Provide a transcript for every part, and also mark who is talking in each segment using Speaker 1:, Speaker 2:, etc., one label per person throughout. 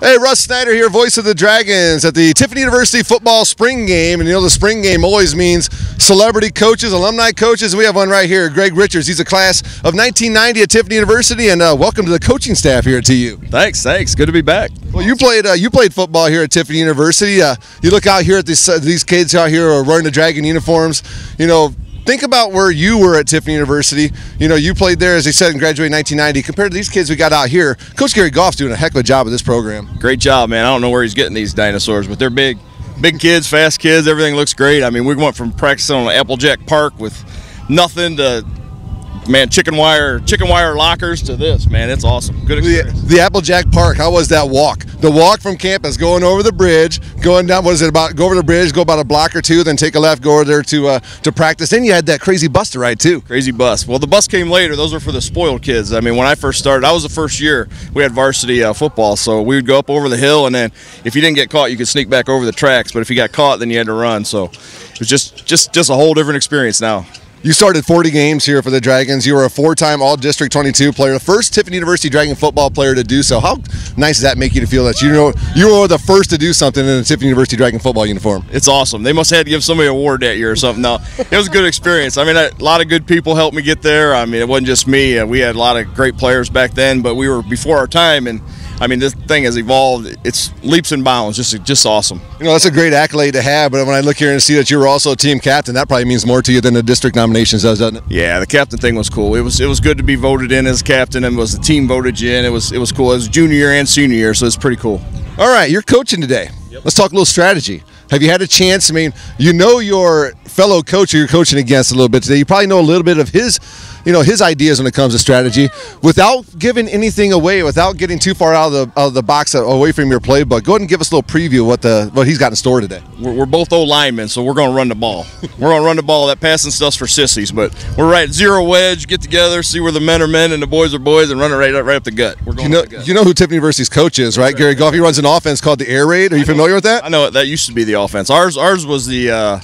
Speaker 1: Hey, Russ Snyder here, voice of the Dragons at the Tiffin University football spring game. And you know the spring game always means celebrity coaches, alumni coaches. We have one right here, Greg Richards. He's a class of 1990 at Tiffin University, and welcome to the coaching staff here at TU.
Speaker 2: Thanks. Good to be back.
Speaker 1: Well, you played football here at Tiffin University. You look out here at these kids out here who are wearing the Dragon uniforms. You know, think about where you were at Tiffin University. You know, you played there, as they said, and graduated in 1990. Compared to these kids we got out here, Coach Gary Goff's doing a heck of a job of this program.
Speaker 2: Great job, man. I don't know where he's getting these dinosaurs, but they're big kids, fast kids. Everything looks great. I mean, we went from practicing on Applejack Park with nothing to, man, chicken wire lockers to this, man. It's awesome. Good experience.
Speaker 1: The Applejack Park, how was that walk? The walk from campus, going over the bridge, going down, what is it about, go over the bridge, go about a block or two, then take a left, go over there to practice. Then you had that crazy bus to ride too.
Speaker 2: Crazy bus. Well, the bus came later. Those were for the spoiled kids. I mean, when I first started, I was the first year we had varsity football, so we would go up over the hill, and then if you didn't get caught, you could sneak back over the tracks, but if you got caught, then you had to run. So it was just a whole different experience now.
Speaker 1: You started 40 games here for the Dragons. You were a four-time All-District 22 player, the first Tiffin University Dragon football player to do so. How nice does that make you to feel that you were the first to do something in a Tiffin University Dragon football uniform?
Speaker 2: It's awesome. They must have had to give somebody an award that year or something. No, it was a good experience. I mean, a lot of good people helped me get there. I mean, it wasn't just me. We had a lot of great players back then, but we were before our time, and I mean, this thing has evolved. It's leaps and bounds. Just awesome. You
Speaker 1: know, that's a great accolade to have, but when I look here and see that you were also a team captain, that probably means more to you than the district nominations does, doesn't it?
Speaker 2: Yeah, the captain thing was cool. It was good to be voted in as captain, and was the team voted you in. It was cool. It was junior year and senior year, so it's pretty cool.
Speaker 1: All right, you're coaching today. Yep. Let's talk a little strategy. Have you had a chance? I mean, you know your fellow coach who you're coaching against a little bit today. You probably know a little bit of his ideas when it comes to strategy, without giving anything away, without getting too far out of the box away from your playbook. Go ahead and give us a little preview of what he's got in store today.
Speaker 2: We're both old linemen, so we're going to run the ball. We're going to run the ball. That passing stuff's for sissies, but we're right. Zero wedge, get together, see where the men are men and the boys are boys, and run it right up the gut. We're going
Speaker 1: you know who Tiffin University's coach is, right? Gary Goff. He runs an offense called the Air Raid. Are you familiar with that?
Speaker 2: I know it. That used to be the offense. Ours was the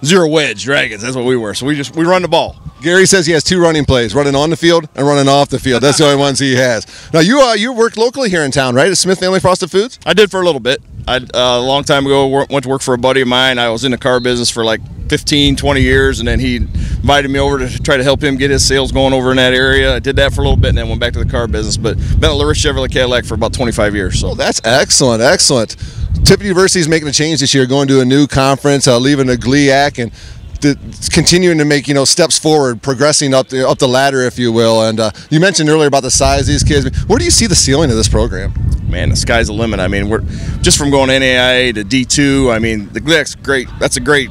Speaker 2: zero wedge Dragons. That's what we were. So we run the ball.
Speaker 1: Gary says he has two running plays, running on the field and running off the field. That's the only ones he has. Now, you worked locally here in town, right, at Smith Family Frosted Foods?
Speaker 2: I did for a little bit. A long time ago, went to work for a buddy of mine. I was in the car business for like 15, 20 years, and then he invited me over to try to help him get his sales going over in that area. I did that for a little bit and then went back to the car business, but been at LaRiche Chevrolet Cadillac for about 25 years. So.
Speaker 1: Oh, that's excellent, excellent. Tiffin University is making a change this year, going to a new conference, leaving the GLIAC, and continuing to make steps forward, progressing up the ladder, if you will. And you mentioned earlier about the size of these kids. Where do you see the ceiling of this program?
Speaker 2: Man, the sky's the limit. I mean, we're just from going NAIA to D2. I mean, the GLIAC's great. That's a great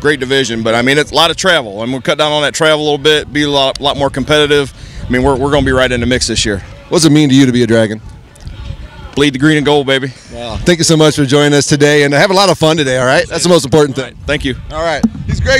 Speaker 2: division. But I mean, it's a lot of travel, and we'll cut down on that travel a little bit, be a lot more competitive. I mean, we're going to be right in the mix this year.
Speaker 1: What does it mean to you to be a Dragon?
Speaker 2: Bleed the green and gold, baby.
Speaker 1: Wow. Thank you so much for joining us today, and have a lot of fun today, all right? That's the most important thing.
Speaker 2: Thank you.
Speaker 1: All right. He's great.